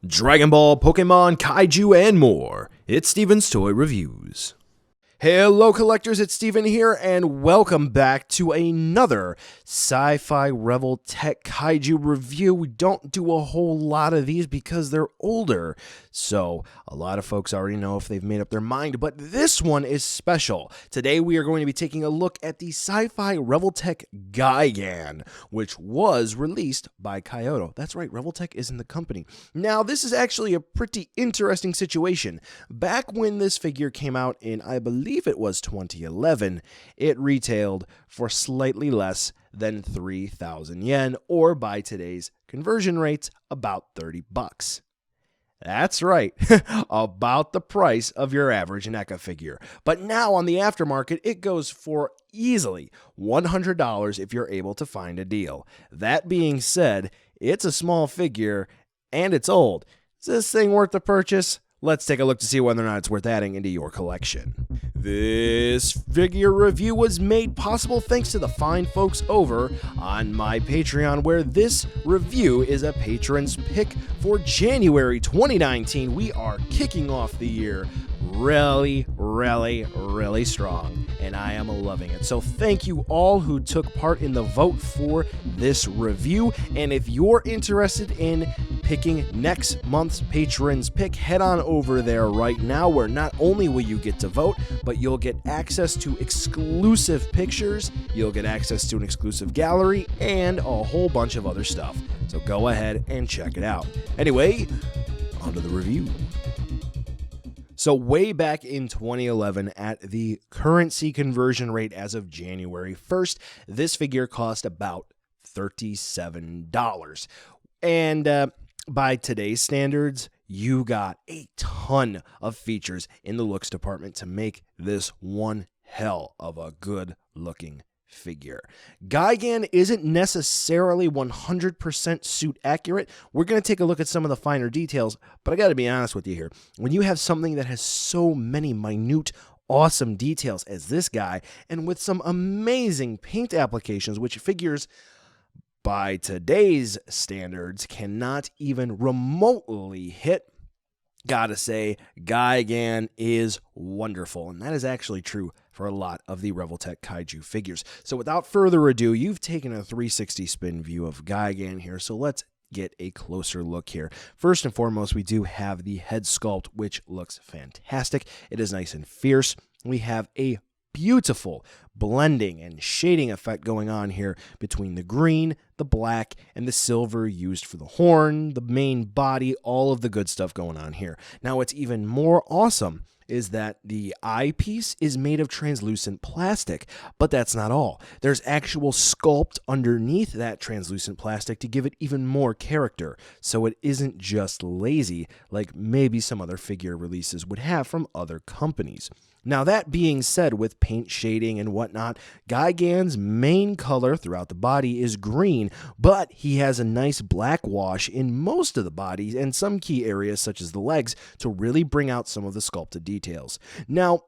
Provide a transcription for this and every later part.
Dragon Ball, Pokemon, Kaiju, and more. It's Steven's Toy Reviews. Hello collectors, it's Steven here, and welcome back to another Sci-Fi Revoltech Kaiju review. We don't do a whole lot of these because they're older, so a lot of folks already know if they've made up their mind, but this one is special. Today we are going to be taking a look at the Sci-Fi Revoltech Gigan, which was released by Kyoto. That's right, Revoltech is in the company. Now, this is actually a pretty interesting situation. Back when this figure came out in, I believe it was 2011, it retailed for slightly less than 3,000 yen, or by today's conversion rates, about 30 bucks. That's right, about the price of your average NECA figure. But now on the aftermarket, it goes for easily $100 if you're able to find a deal. That being said, it's a small figure and it's old. Is this thing worth the purchase? Let's take a look to see whether or not it's worth adding into your collection. This figure review was made possible thanks to the fine folks over on my Patreon, where this review is a patron's pick for January 2019. We are kicking off the year really strong, and I am loving it. So thank you all who took part in the vote for this review, and if you're interested in picking next month's patron's pick, head on over there right now, where not only will you get to vote, but you'll get access to exclusive pictures, you'll get access to an exclusive gallery, and a whole bunch of other stuff. So go ahead and check it out. Anyway, on to the review. So way back in 2011, at the currency conversion rate as of January 1st, this figure cost about $37. And by today's standards, you got a ton of features in the looks department to make this one hell of a good looking figure. Gigan isn't necessarily 100% suit accurate. We're going to take a look at some of the finer details, but I got to be honest with you here. When you have something that has so many minute, awesome details as this guy, and with some amazing paint applications, which figures by today's standards cannot even remotely hit, gotta say, Gigan is wonderful, and that is actually true for a lot of the Revoltech Kaiju figures. So without further ado, you've taken a 360 spin view of Gigan here, so let's get a closer look here. First and foremost, we do have the head sculpt, which looks fantastic. It is nice and fierce. We have a beautiful blending and shading effect going on here between the green, the black, and the silver used for the horn, the main body, all of the good stuff going on here. Now, what's even more awesome is that the eyepiece is made of translucent plastic, but that's not all. There's actual sculpt underneath that translucent plastic to give it even more character, so it isn't just lazy like maybe some other figure releases would have from other companies. Now, that being said, with paint shading and whatnot, Gigan's main color throughout the body is green, but he has a nice black wash in most of the body and some key areas such as the legs to really bring out some of the sculpted details. Now,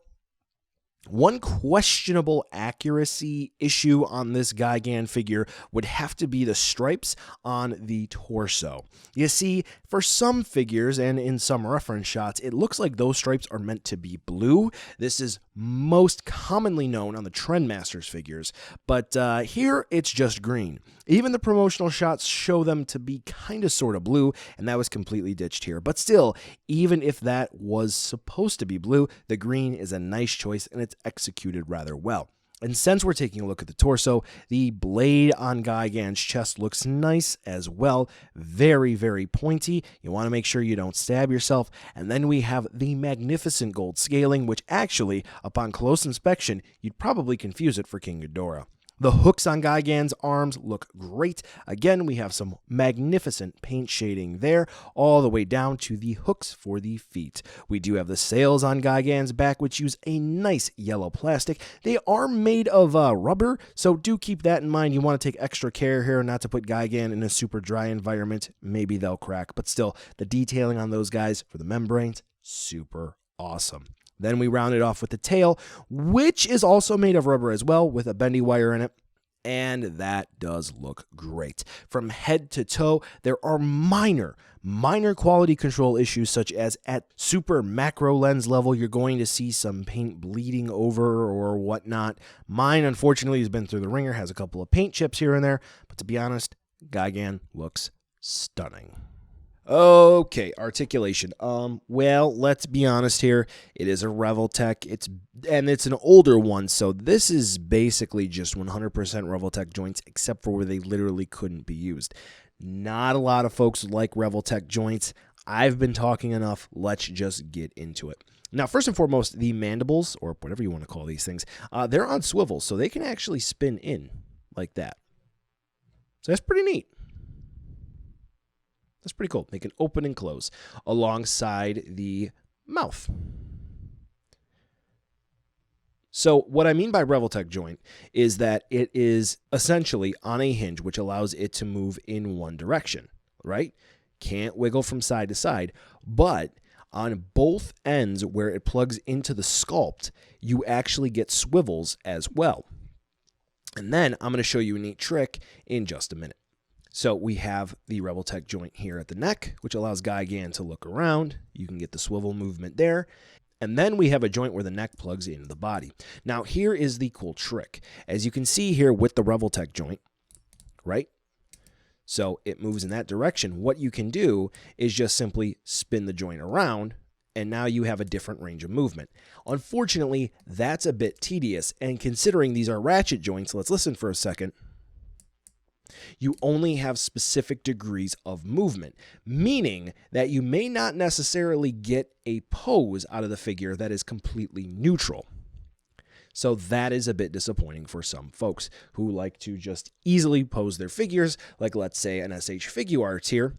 one questionable accuracy issue on this Gigan figure would have to be the stripes on the torso. You see, for some figures and in some reference shots, it looks like those stripes are meant to be blue. This is most commonly known on the Trendmasters figures, but here it's just green. Even the promotional shots show them to be kind of sort of blue, and that was completely ditched here. But still, even if that was supposed to be blue, the green is a nice choice, and it's executed rather well. And since we're taking a look at the torso, the blade on Gigan's chest looks nice as well. Very pointy. You want to make sure you don't stab yourself. And then we have the magnificent gold scaling, which actually, upon close inspection, you'd probably confuse it for King Ghidorah. The hooks on Gigan's arms look great. Again, we have some magnificent paint shading there, all the way down to the hooks for the feet. We do have the sails on Gigan's back, which use a nice yellow plastic. They are made of rubber, so do keep that in mind. You want to take extra care here not to put Gigan in a super dry environment. Maybe they'll crack, but still, the detailing on those guys for the membranes, super awesome. Then we round it off with the tail, which is also made of rubber as well, with a bendy wire in it. And that does look great. From head to toe, there are minor quality control issues, such as at super macro lens level, you're going to see some paint bleeding over or whatnot. Mine, unfortunately, has been through the ringer, has a couple of paint chips here and there, but to be honest, Gigan looks stunning. Okay, articulation. Well, let's be honest here. It is a Revoltech. It's an older one, so this is basically just 100% Revoltech joints, except for where they literally couldn't be used. Not a lot of folks like Revoltech joints. I've been talking enough. Let's just get into it. Now, first and foremost, the mandibles, or whatever you want to call these things, they're on swivels, so they can actually spin in like that. So that's pretty neat. That's pretty cool. They can open and close alongside the mouth. So what I mean by Revoltech joint is that it is essentially on a hinge, which allows it to move in one direction, right? Can't wiggle from side to side, but on both ends where it plugs into the sculpt, you actually get swivels as well. And then I'm going to show you a neat trick in just a minute. So we have the Revoltech joint here at the neck, which allows Gigan to look around. You can get the swivel movement there. And then we have a joint where the neck plugs into the body. Now here is the cool trick. As you can see here with the Revoltech joint, right? So it moves in that direction. What you can do is just simply spin the joint around, and now you have a different range of movement. Unfortunately, that's a bit tedious, and considering these are ratchet joints, let's listen for a second. You only have specific degrees of movement, meaning that you may not necessarily get a pose out of the figure that is completely neutral. So that is a bit disappointing for some folks who like to just easily pose their figures, like let's say an SH Figuarts here,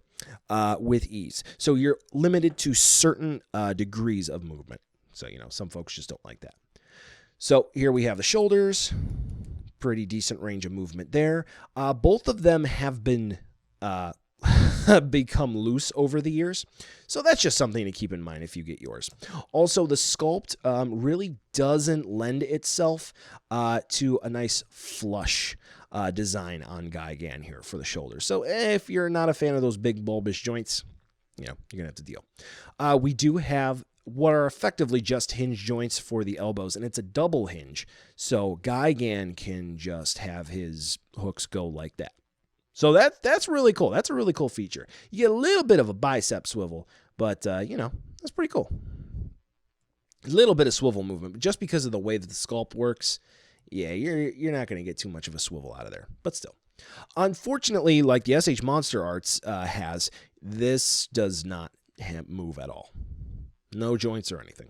with ease. So you're limited to certain degrees of movement. So, some folks just don't like that. So here we have the shoulders. Pretty decent range of movement there. Both of them have been become loose over the years, so that's just something to keep in mind if you get yours. Also, the sculpt really doesn't lend itself to a nice flush design on Gigan here for the shoulders. So if you're not a fan of those big bulbous joints, you're gonna have to deal. We do have what are effectively just hinge joints for the elbows, and it's a double hinge, so Gigan can just have his hooks go like that. So that's really cool. That's a really cool feature. You get a little bit of a bicep swivel, but that's pretty cool. A little bit of swivel movement, but just because of the way that the sculpt works, yeah, you're not going to get too much of a swivel out of there, but still. Unfortunately, like the SH Monster Arts has, this does not move at all. No joints or anything.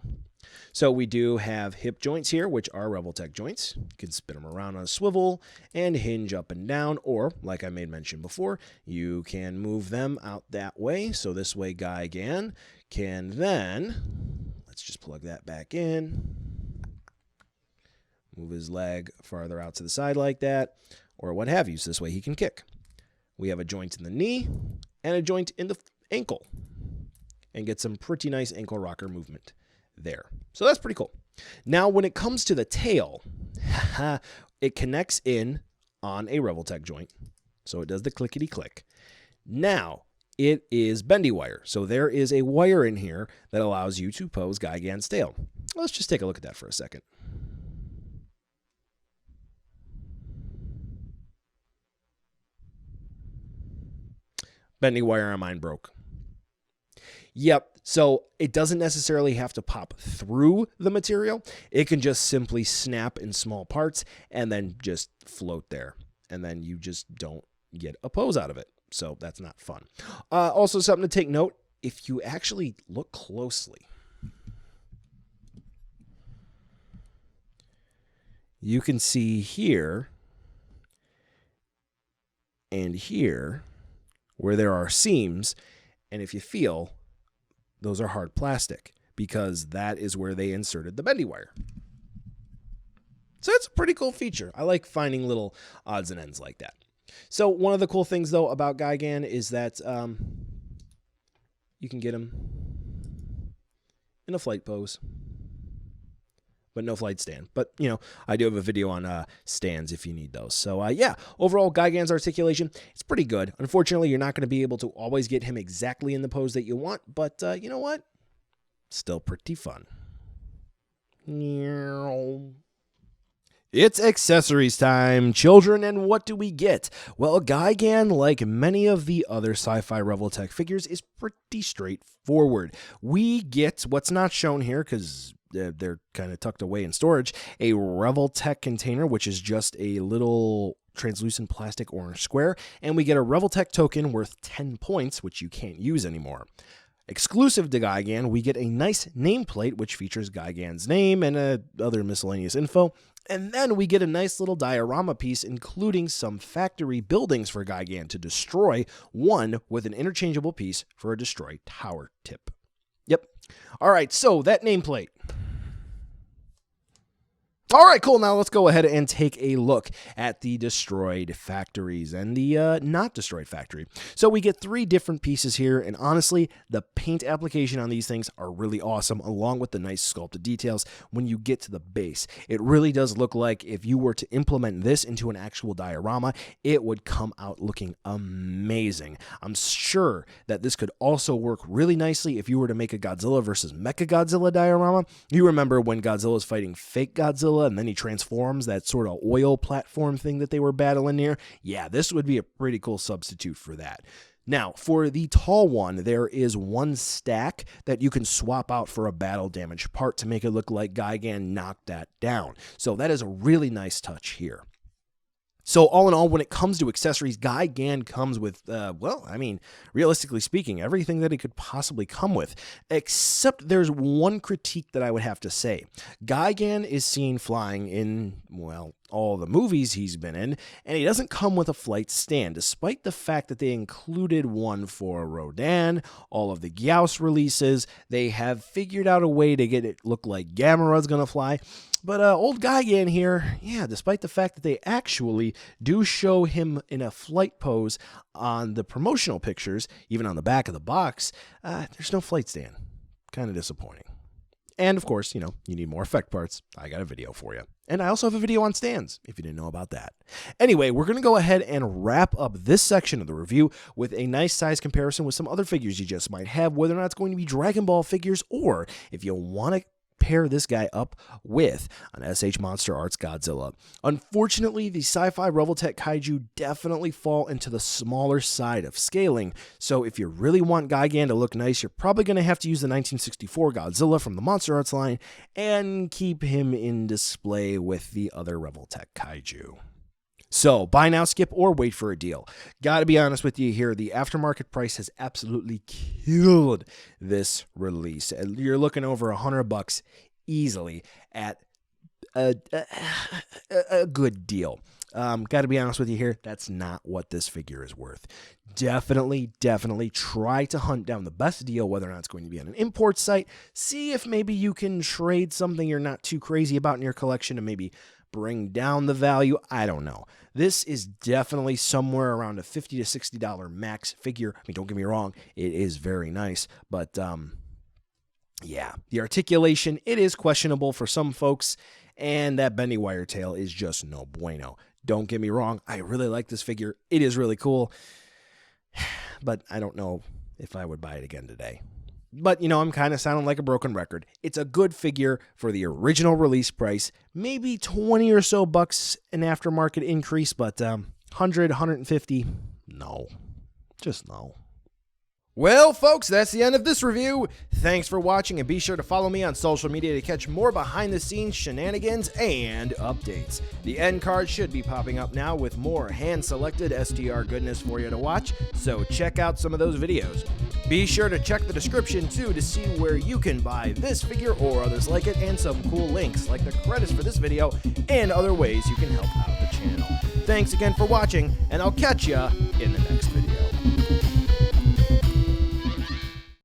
So we do have hip joints here, which are Revoltech joints. You can spin them around on a swivel and hinge up and down, or like I made mention before, you can move them out that way. So this way Gigan can then, let's just plug that back in, move his leg farther out to the side like that, or what have you. So this way he can kick. We have a joint in the knee and a joint in the ankle, and get some pretty nice ankle rocker movement there. So that's pretty cool. Now, when it comes to the tail, it connects in on a Revoltech joint. So it does the clickety click. Now, it is bendy wire. So there is a wire in here that allows you to pose Gigan's tail. Let's just take a look at that for a second. Bending wire on mine broke. Yep, so it doesn't necessarily have to pop through the material. It can just simply snap in small parts and then just float there. And then you just don't get a pose out of it. So that's not fun. Also, something to take note, if you actually look closely, you can see here and here where there are seams. And if you feel, those are hard plastic because that is where they inserted the bendy wire. So that's a pretty cool feature. I like finding little odds and ends like that. So one of the cool things, though, about Gigan is that you can get him in a flight pose, but no flight stand. But, you know, I do have a video on stands if you need those. So, yeah, overall, Gigan's articulation, it's pretty good. Unfortunately, you're not going to be able to always get him exactly in the pose that you want, but you know what? Still pretty fun. It's accessories time, children, and what do we get? Well, Gigan, like many of the other sci-fi Revoltech figures, is pretty straightforward. We get, what's not shown here because they're kind of tucked away in storage, a Revoltech container, which is just a little translucent plastic orange square, and we get a Revoltech token worth 10 points, which you can't use anymore. Exclusive to Gigan, we get a nice nameplate, which features Gigan's name and other miscellaneous info. And then we get a nice little diorama piece, including some factory buildings for Gigan to destroy, one with an interchangeable piece for a destroy tower tip. Yep. All right, so that nameplate. All right, cool. Now let's go ahead and take a look at the destroyed factories and the not destroyed factory. So we get 3 different pieces here, and honestly, the paint application on these things are really awesome, along with the nice sculpted details when you get to the base. It really does look like if you were to implement this into an actual diorama, it would come out looking amazing. I'm sure that this could also work really nicely if you were to make a Godzilla versus Mechagodzilla diorama. You remember when Godzilla's fighting fake Godzilla, and then he transforms, that sort of oil platform thing that they were battling near. Yeah, this would be a pretty cool substitute for that. Now, for the tall one, there is 1 stack that you can swap out for a battle damaged part to make it look like Gigan knocked that down. So that is a really nice touch here. So all in all, when it comes to accessories, Gigan comes with, well, I mean, realistically speaking, everything that it could possibly come with, except there's one critique that I would have to say. Gigan is seen flying in, well, all the movies he's been in, and he doesn't come with a flight stand, despite the fact that they included one for Rodan, all of the Gyaos releases. They have figured out a way to get it look like Gamera's gonna fly. But old Gigan here, yeah, despite the fact that they actually do show him in a flight pose on the promotional pictures, even on the back of the box, there's no flight stand. Kind of disappointing. And of course, you know, you need more effect parts. I got a video for you. And I also have a video on stands, if you didn't know about that. Anyway, we're going to go ahead and wrap up this section of the review with a nice size comparison with some other figures you just might have, whether or not it's going to be Dragon Ball figures, or if you want to pair this guy up with an SH Monster Arts Godzilla. Unfortunately, the sci-fi Revoltech kaiju definitely fall into the smaller side of scaling, so if you really want Gigan to look nice, you're probably going to have to use the 1964 Godzilla from the Monster Arts line and keep him in display with the other Revoltech kaiju. So, buy now, skip, or wait for a deal. Gotta be honest with you here, the aftermarket price has absolutely killed this release. You're looking over $100 easily at a good deal. Gotta be honest with you here, that's not what this figure is worth. Definitely try to hunt down the best deal, whether or not it's going to be on an import site. See if maybe you can trade something you're not too crazy about in your collection and maybe bring down the value. I don't know. This is definitely somewhere around a $50 to $60 max figure. I mean, don't get me wrong, it is very nice, but yeah, the articulation, it is questionable for some folks, and that bendy wire tail is just no bueno. Don't get me wrong, I really like this figure. It is really cool, but I don't know if I would buy it again today. But, you know, I'm kind of sounding like a broken record. It's a good figure for the original release price. Maybe 20 or so bucks an aftermarket increase, but 100, 150, no. Just no. Well, folks, that's the end of this review. Thanks for watching, and be sure to follow me on social media to catch more behind-the-scenes shenanigans and updates. The end card should be popping up now with more hand-selected STR goodness for you to watch, so check out some of those videos. Be sure to check the description, too, to see where you can buy this figure or others like it, and some cool links like the credits for this video and other ways you can help out the channel. Thanks again for watching, and I'll catch ya in the next video.